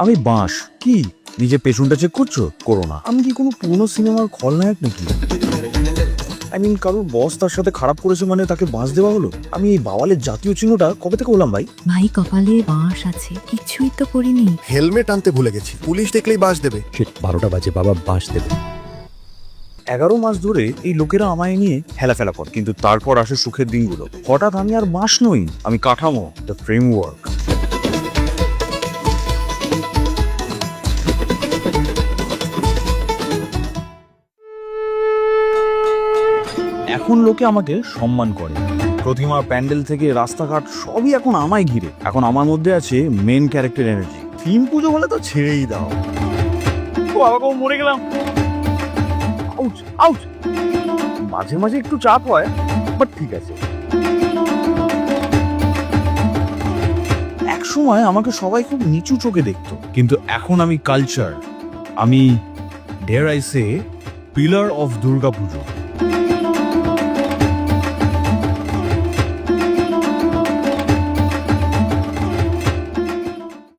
আমি বাঁশ কি নিজে পেছনটা চেক করছো? করো না। আমি কি কোনো পুরনো সিনেমার খলনায়ক নাকি? কারোর বস তার সাথে খারাপ করেছে মানে তাকে বাঁশ দেওয়া হলো? আমি এই বাওয়ালের জাতীয় চিহ্নটা কবে থেকে হলাম ভাই? ভাই কপালে বাঁশ আছে, কিছুই তো করিনি। হেলমেট আনতে ভুলে গেছি, পুলিশ দেখলেই বাস দেবে। 12টা বাজে, বাবা বাস দেবে। 11 মাস ধরে এই লোকেরা আমায় নিয়ে হেলাফেলা করে, কিন্তু তারপর আসে সুখের দিনগুলো। হঠাৎ আমি আর বাঁশ নই, আমি কাঠামো, দ্য ফ্রেমওয়ার্ক। এখন লোকে আমাকে সম্মান করে। প্রতিমা, প্যান্ডেল থেকে রাস্তাঘাট সবই এখন আমায় ঘিরে। এখন আমার মধ্যে আছে মেন ক্যারেক্টার এনার্জি। থিম পুজো বলে তো ছেড়েই দাও। ও বাবা গো, মরে গেলাম। Ouch ouch. মাঝে মাঝে একটু চাপ হয়, বাট ঠিক আছে। এক সময় আমাকে সবাই খুব নিচু চোখে দেখতো, কিন্তু এখন আমি কালচার। আমি dare I say pillar of Durga Puja.